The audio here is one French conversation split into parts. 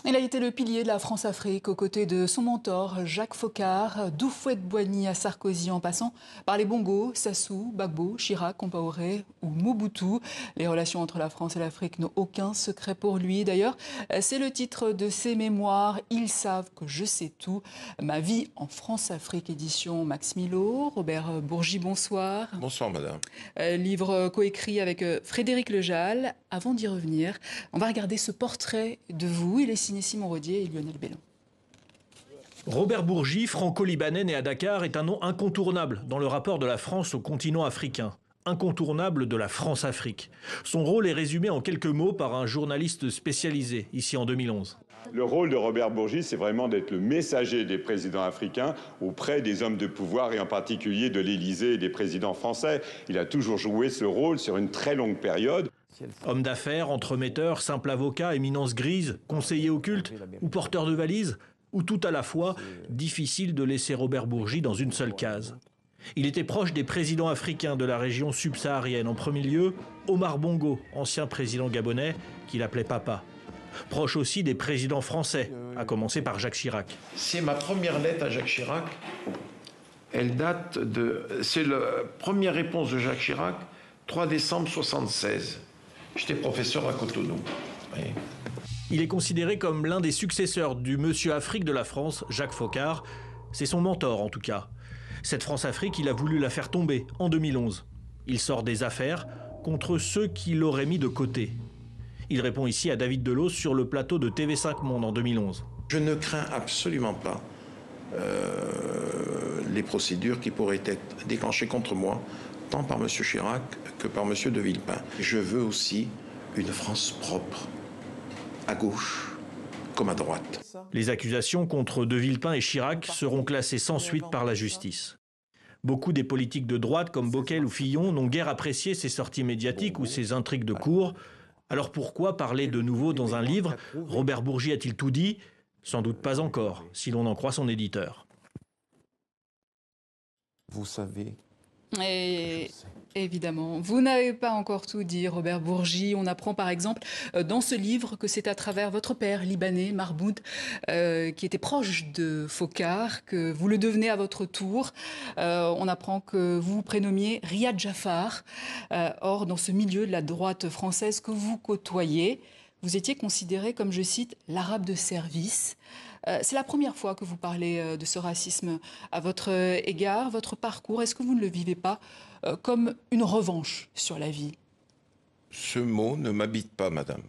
Il a été le pilier de la France-Afrique aux côtés de son mentor Jacques Foccart, d'Houphouët-Boigny à Sarkozy en passant par les Bongo, Sassou, Gbagbo, Chirac, Compaoré ou Mobutu. Les relations entre la France et l'Afrique n'ont aucun secret pour lui. D'ailleurs, c'est le titre de ses mémoires. Ils savent que je sais tout. Ma vie en France-Afrique, édition Max Milo. Robert Bourgi, bonsoir. Bonsoir madame. Livre coécrit avec Frédéric Lejal. Avant d'y revenir, on va regarder ce portrait de vous. Il est signé Simon Rodier et Lionel Bellon. Robert Bourgi, franco-libanais né à Dakar, est un nom incontournable dans le rapport de la France au continent africain. Incontournable de la France-Afrique. Son rôle est résumé en quelques mots par un journaliste spécialisé, ici en 2011. Le rôle de Robert Bourgi, c'est vraiment d'être le messager des présidents africains auprès des hommes de pouvoir et en particulier de l'Élysée et des présidents français. Il a toujours joué ce rôle sur une très longue période. Homme d'affaires, entremetteur, simple avocat, éminence grise, conseiller occulte ou porteur de valise, ou tout à la fois, difficile de laisser Robert Bourgi dans une seule case. Il était proche des présidents africains de la région subsaharienne. En premier lieu, Omar Bongo, ancien président gabonais, qu'il appelait papa. Proche aussi des présidents français, à commencer par Jacques Chirac. C'est ma première lettre à Jacques Chirac. Elle date de... C'est la première réponse de Jacques Chirac, 3 décembre 1976. J'étais professeur à Cotonou. Oui. Il est considéré comme l'un des successeurs du Monsieur Afrique de la France, Jacques Foccart. C'est son mentor en tout cas. Cette France-Afrique, il a voulu la faire tomber en 2011. Il sort des affaires contre ceux qui l'auraient mis de côté. Il répond ici à David Delos sur le plateau de TV5 Monde en 2011. Je ne crains absolument pas les procédures qui pourraient être déclenchées contre moi, tant par M. Chirac que par M. de Villepin. Je veux aussi une France propre, à gauche comme à droite. Les accusations contre de Villepin et Chirac seront classées sans suite par la justice. Beaucoup des politiques de droite comme Bockel ou Fillon n'ont guère apprécié ces sorties médiatiques ou ces intrigues de cour. Alors pourquoi parler de nouveau dans un livre? Robert Bourgi a-t-il tout dit? Sans doute pas encore, si l'on en croit son éditeur. Vous savez... Et évidemment, vous n'avez pas encore tout dit, Robert Bourgi. On apprend par exemple dans ce livre que c'est à travers votre père libanais, Mahmoud, qui était proche de Foccart, que vous le devenez à votre tour. On apprend que vous vous prénommiez Riyad Jaffar. Or, dans ce milieu de la droite française que vous côtoyez, vous étiez considéré comme, je cite, l'arabe de service. C'est la première fois que vous parlez de ce racisme à votre égard, votre parcours. Est-ce que vous ne le vivez pas comme une revanche sur la vie? Ce mot ne m'habite pas, madame.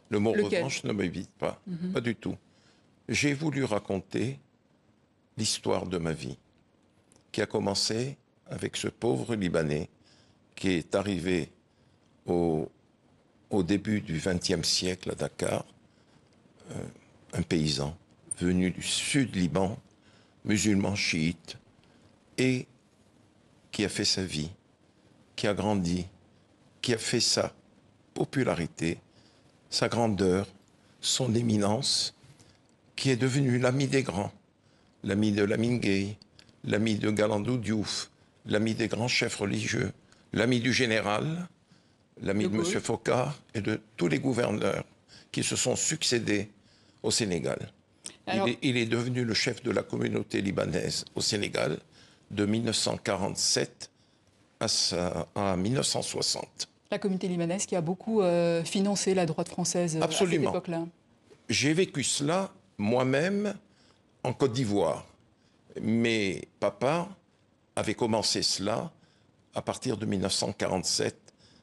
Le mot Lequel? revanche ne m'habite pas, pas du tout. J'ai voulu raconter l'histoire de ma vie, qui a commencé avec ce pauvre Libanais qui est arrivé au début du XXe siècle à Dakar, un paysan venu du sud Liban, musulman chiite, et qui a fait sa vie, qui a grandi, qui a fait sa popularité, sa grandeur, son éminence, qui est devenu l'ami des grands, l'ami de Lamine Gueye, l'ami de Galandou Diouf, l'ami des grands chefs religieux, l'ami du général, l'ami de M. Foccart et de tous les gouverneurs qui se sont succédés au Sénégal. Alors, il est devenu le chef de la communauté libanaise au Sénégal de 1947 à 1960. La communauté libanaise qui a beaucoup financé la droite française. Absolument. À cette époque-là. J'ai vécu cela moi-même en Côte d'Ivoire. Mes papas avaient commencé cela à partir de 1947,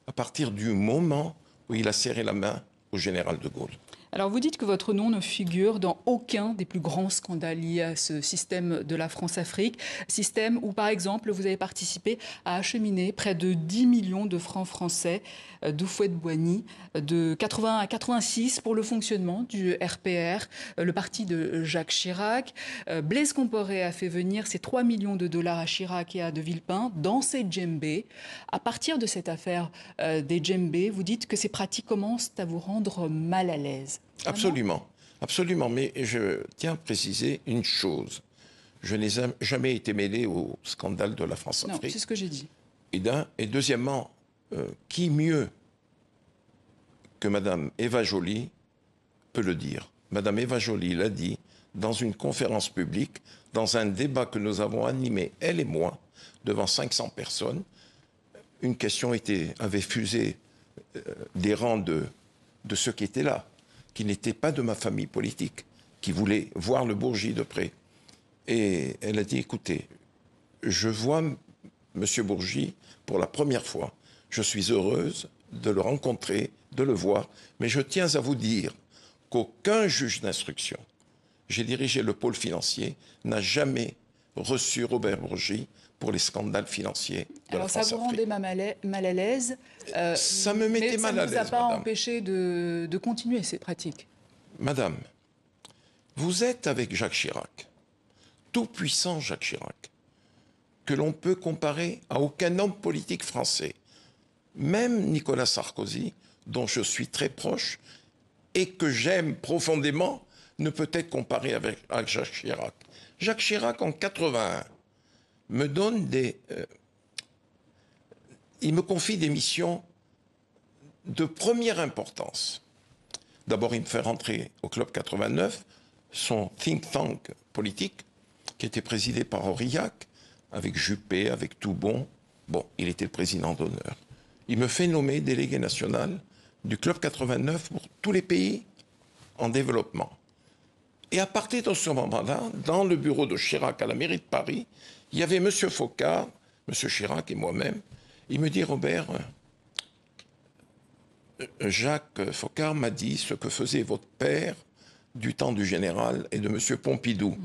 à partir du moment où il a serré la main au général de Gaulle. Alors vous dites que votre nom ne figure dans aucun des plus grands scandales liés à ce système de la France-Afrique, système où par exemple vous avez participé à acheminer près de 10 millions de francs français d'Houphouët-Boigny de 80 à 86 pour le fonctionnement du RPR, le parti de Jacques Chirac. Blaise Compaoré a fait venir ces 3 millions de dollars à Chirac et à de Villepin dans ses djembés. À partir de cette affaire des djembés, vous dites que ces pratiques commencent à vous rendre mal à l'aise. Absolument, absolument. Mais je tiens à préciser une chose. Je n'ai jamais été mêlé au scandale de la France-Afrique. Non, c'est ce que j'ai dit. Et deuxièmement, qui mieux que Madame Eva Joly peut le dire? Madame Eva Joly l'a dit dans une conférence publique, dans un débat que nous avons animé, elle et moi, devant 500 personnes. Une question avait fusé des rangs de ceux qui étaient là, qui n'étaient pas de ma famille politique, qui voulaient voir le Bourgi de près. Et elle a dit, écoutez, je vois M. Bourgi pour la première fois. Je suis heureuse de le rencontrer, de le voir, mais je tiens à vous dire qu'aucun juge d'instruction, j'ai dirigé le pôle financier, n'a jamais reçu Robert Bourgi pour les scandales financiers de Alors la ça vous France-Afrique. rendait mal à l'aise, Ça me mettait mal à l'aise, mais ça ne vous a pas madame. empêché de continuer ces pratiques. Madame, vous êtes avec Jacques Chirac, tout puissant Jacques Chirac, que l'on peut comparer à aucun homme politique français. Même Nicolas Sarkozy, dont je suis très proche et que j'aime profondément, ne peut être comparé avec Jacques Chirac. Jacques Chirac, en 81, me donne il me confie des missions de première importance. D'abord, il me fait rentrer au Club 89, son think tank politique, qui était présidé par Aurillac, avec Juppé, avec Toubon. Bon, il était le président d'honneur. Il me fait nommer délégué national du Club 89 pour tous les pays en développement. Et à partir de ce moment-là, dans le bureau de Chirac à la mairie de Paris, il y avait M. Focard, M. Chirac et moi-même. Il me dit, Robert, Jacques Focard m'a dit ce que faisait votre père du temps du général et de M. Pompidou.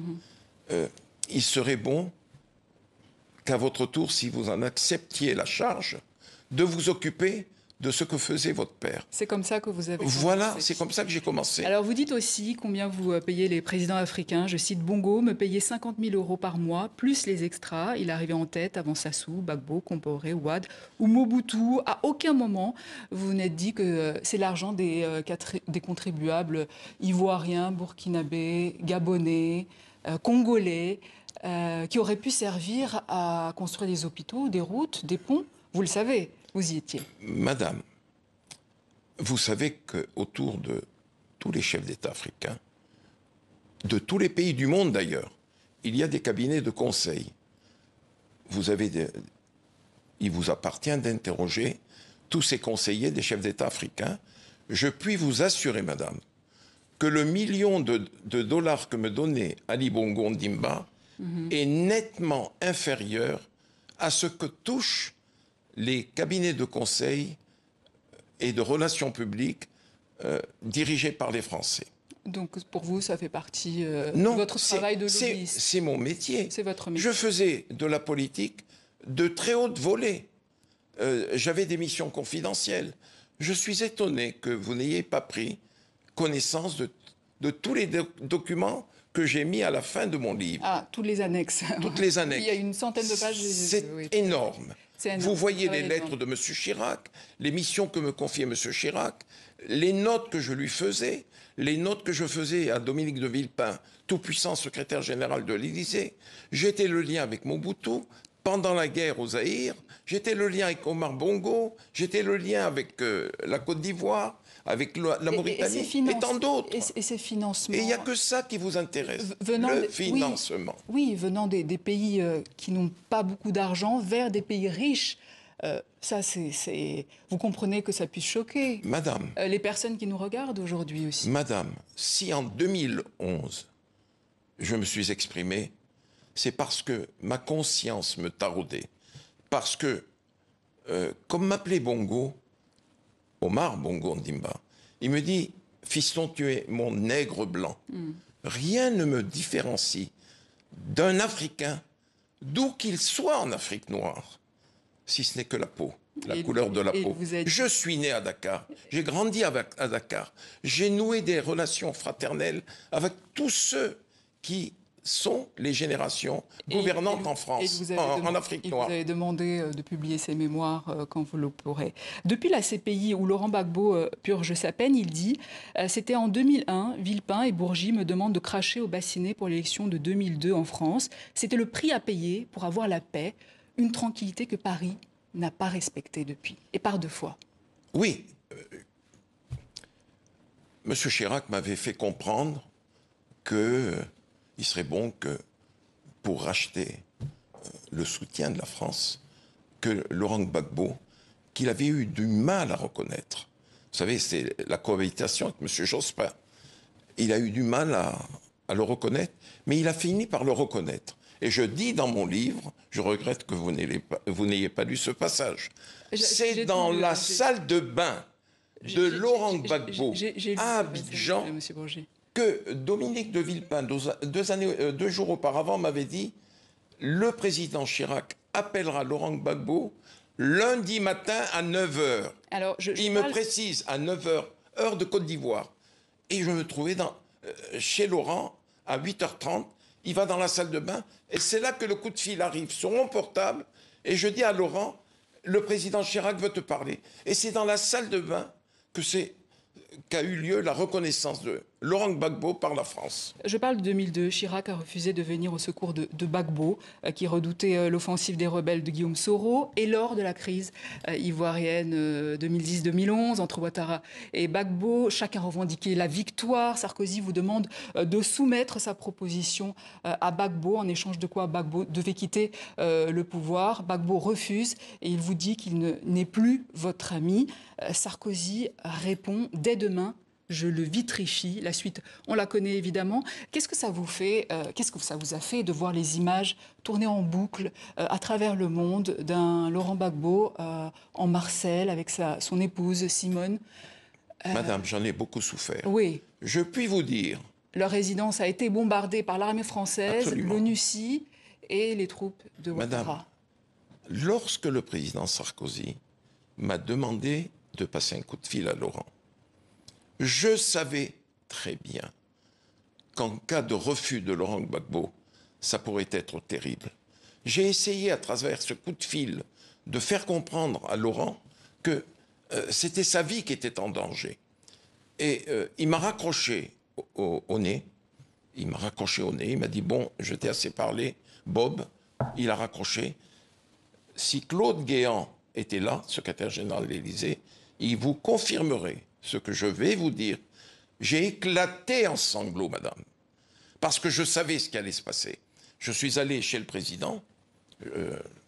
Il serait bon qu'à votre tour, si vous en acceptiez la charge, de vous occuper de ce que faisait votre père. C'est comme ça que vous avez commencé. Voilà, c'est comme ça que j'ai commencé. Alors vous dites aussi combien vous payez les présidents africains. Je cite Bongo, me payait 50 000 € par mois, plus les extras. Il arrivait en tête avant Sassou, Gbagbo, Compaoré, Wade ou Mobutu. À aucun moment, vous vous n'êtes dit que c'est l'argent des contribuables ivoiriens, burkinabés, gabonais, congolais, qui auraient pu servir à construire des hôpitaux, des routes, des ponts. Vous le savez, vous y étiez. Madame, vous savez qu'autour de tous les chefs d'État africains, de tous les pays du monde d'ailleurs, il y a des cabinets de conseil. Il vous appartient d'interroger tous ces conseillers des chefs d'État africains. Je puis vous assurer, madame, que le million de dollars que me donnait Ali Bongo Ondimba est nettement inférieur à ce que touchent les cabinets de conseil et de relations publiques dirigés par les Français. Donc pour vous, ça fait partie de votre travail de lobbyiste. C'est mon métier. C'est votre métier. Je faisais de la politique de très haute volée. J'avais des missions confidentielles. Je suis étonné que vous n'ayez pas pris connaissance de tous les documents que j'ai mis à la fin de mon livre. Ah, toutes les annexes. Toutes les annexes. Il y a une centaine de pages. C'est énorme. Vous voyez les lettres de M. Chirac, les missions que me confiait M. Chirac, les notes que je lui faisais, les notes que je faisais à Dominique de Villepin, tout-puissant secrétaire général de l'Élysée. J'étais le lien avec Mobutu pendant la guerre au Zaïre. J'étais le lien avec Omar Bongo. J'étais le lien avec la Côte d'Ivoire, avec la Mauritanie et tant d'autres. Et ces financements. Et il n'y a que ça qui vous intéresse, le financement. Oui, venant des pays qui n'ont pas beaucoup d'argent vers des pays riches. Ça, vous comprenez que ça puisse choquer. Madame. Les personnes qui nous regardent aujourd'hui aussi. Madame, si en 2011, je me suis exprimé, c'est parce que ma conscience me taraudait. Parce que, comme m'appelait Bongo, Omar Bongo Ondimba, il me dit « Fiston, tu es mon nègre blanc. Rien ne me différencie d'un Africain, d'où qu'il soit en Afrique noire, si ce n'est que la peau, la couleur de la peau. Je suis né à Dakar, j'ai grandi à Dakar, j'ai noué des relations fraternelles avec tous ceux qui sont les générations gouvernantes en France, en Afrique noire. Vous avez demandé de publier ces mémoires quand vous le pourrez. Depuis la CPI où Laurent Gbagbo purge sa peine, il dit « C'était en 2001, Villepin et Bourgi me demandent de cracher au bassinet pour l'élection de 2002 en France. C'était le prix à payer pour avoir la paix, une tranquillité que Paris n'a pas respectée depuis, et par deux fois. » Oui. M. Chirac m'avait fait comprendre qu'il serait bon que, pour racheter le soutien de la France, que Laurent Gbagbo, qu'il avait eu du mal à reconnaître. Vous savez, c'est la cohabitation avec M. Jospin. Il a eu du mal à le reconnaître, mais il a fini par le reconnaître. Et je dis dans mon livre, je regrette que vous n'ayez pas lu ce passage. C'est dans la salle de bain de Laurent Gbagbo à Abidjan que Dominique de Villepin, 2 jours auparavant, m'avait dit « Le président Chirac appellera Laurent Gbagbo lundi matin à 9 h. » Il me précise à 9 h, heure de Côte d'Ivoire. Et je me trouvais chez Laurent à 8h30. Il va dans la salle de bain et c'est là que le coup de fil arrive sur mon portable. Et je dis à Laurent, le président Chirac veut te parler. Et c'est dans la salle de bain qu'a eu lieu la reconnaissance de Laurent Gbagbo par la France. Je parle de 2002. Chirac a refusé de venir au secours de Gbagbo, qui redoutait l'offensive des rebelles de Guillaume Soro. Et lors de la crise ivoirienne 2010-2011, entre Ouattara et Gbagbo, chacun revendiquait la victoire. Sarkozy vous demande de soumettre sa proposition à Gbagbo, en échange de quoi Gbagbo devait quitter le pouvoir. Gbagbo refuse et il vous dit qu'il n'est plus votre ami. Sarkozy répond « Dès demain, je le vitrifie ». La suite, on la connaît évidemment. Qu'est-ce que ça vous fait, qu'est-ce que ça vous a fait de voir les images tourner en boucle à travers le monde d'un Laurent Gbagbo en Marseille avec son épouse Simone? Madame, j'en ai beaucoup souffert. Oui. Je puis vous dire... Leur résidence a été bombardée par l'armée française, l'ONUCI et les troupes de Ouattara. Madame, lorsque le président Sarkozy m'a demandé de passer un coup de fil à Laurent, je savais très bien qu'en cas de refus de Laurent Gbagbo, ça pourrait être terrible. J'ai essayé à travers ce coup de fil de faire comprendre à Laurent que c'était sa vie qui était en danger. Et il m'a raccroché au nez. Il m'a raccroché au nez. Il m'a dit, bon, je t'ai assez parlé. Bob, il a raccroché. Si Claude Guéant était là, secrétaire général de l'Élysée, il vous confirmerait ce que je vais vous dire. J'ai éclaté en sanglots, madame, parce que je savais ce qui allait se passer. Je suis allé chez le président,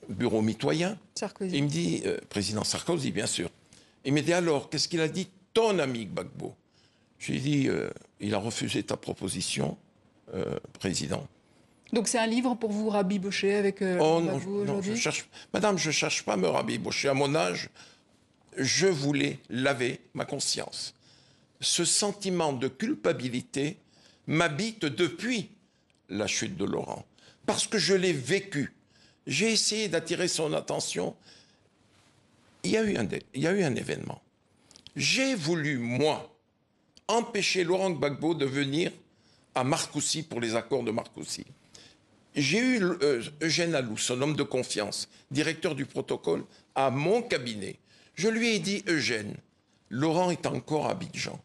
bureau mitoyen. Sarkozy. Il me dit, président Sarkozy, bien sûr. Il me dit, alors, qu'est-ce qu'il a dit ton ami Gbagbo? J'ai dit, il a refusé ta proposition, président. Donc c'est un livre pour vous rabibocher avec Gbagbo aujourd'hui? Madame, je ne cherche pas à me rabibocher. À mon âge, je voulais laver ma conscience. Ce sentiment de culpabilité m'habite depuis la chute de Laurent, parce que je l'ai vécu. J'ai essayé d'attirer son attention. Il y a eu un événement. J'ai voulu, moi, empêcher Laurent Gbagbo de venir à Marcoussis pour les accords de Marcoussis. J'ai eu Eugène Alou, son homme de confiance, directeur du protocole, à mon cabinet. Je lui ai dit, Eugène, Laurent est encore à Abidjan.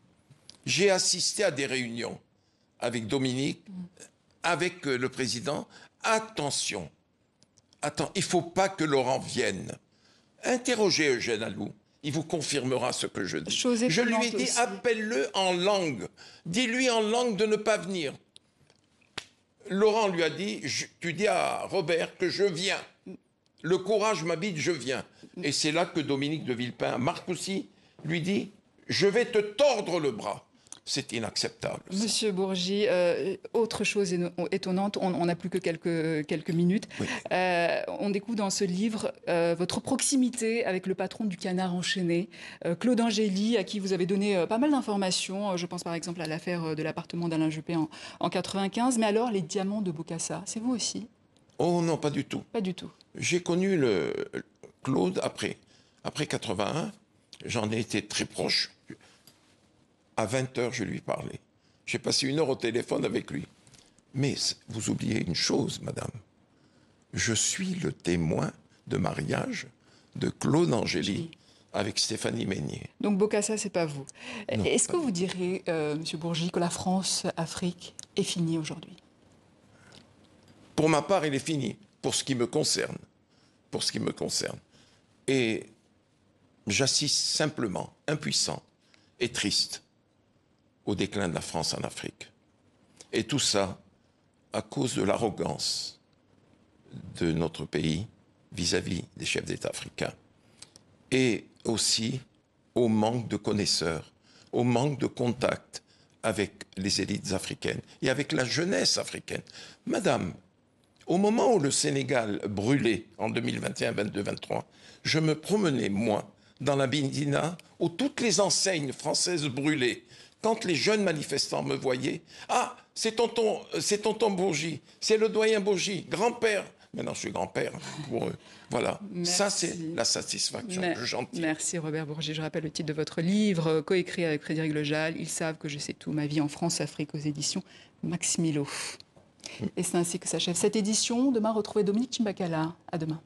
J'ai assisté à des réunions avec Dominique, avec le président. Attention, il ne faut pas que Laurent vienne. Interrogez Eugène Alou, il vous confirmera ce que je dis. Je lui ai dit, appelle-le en langue. Dis-lui en langue de ne pas venir. Laurent lui a dit, tu dis à Robert que je viens. Le courage m'habite, je viens. Et c'est là que Dominique de Villepin, Marcoussis, lui dit, je vais te tordre le bras. C'est inacceptable. Monsieur Bourgi, autre chose étonnante, on n'a plus que quelques minutes. Oui. On découvre dans ce livre votre proximité avec le patron du Canard enchaîné, Claude Angély, à qui vous avez donné pas mal d'informations. Je pense par exemple à l'affaire de l'appartement d'Alain Juppé en 95. Mais alors, les diamants de Bokassa, c'est vous aussi? Oh non, pas du tout. Pas du tout. J'ai connu Claude après 81. J'en ai été très proche. À 20 h, je lui parlais. J'ai passé 1 heure au téléphone avec lui. Mais vous oubliez une chose, madame. Je suis le témoin de mariage de Claude Angély avec Stéphanie Meignet. Donc Bokassa, c'est pas vous. Est-ce que vous direz, monsieur Bourgi, que la France-Afrique est finie aujourd'hui? Pour ma part, il est fini. Pour ce qui me concerne. Pour ce qui me concerne. Et j'assiste simplement, impuissant et triste, au déclin de la France en Afrique. Et tout ça à cause de l'arrogance de notre pays vis-à-vis des chefs d'État africains. Et aussi au manque de connaisseurs, au manque de contact avec les élites africaines et avec la jeunesse africaine. Madame, au moment où le Sénégal brûlait en 2021, 22, 23, je me promenais, moi, dans la Médina, où toutes les enseignes françaises brûlaient. Quand les jeunes manifestants me voyaient, « Ah, c'est tonton Bourgi, c'est le doyen Bourgi, grand-père ». Maintenant, je suis grand-père pour eux. Voilà, Merci. Ça c'est la satisfaction que j'en tire. Merci Robert Bourgi. Je rappelle le titre de votre livre, coécrit avec Frédéric Lejal, « Ils savent que je sais tout, ma vie en France-Afrique » aux éditions Maximilo. Et c'est ainsi que s'achève cette édition. Demain, retrouvez Dominique Chimbakala. À demain.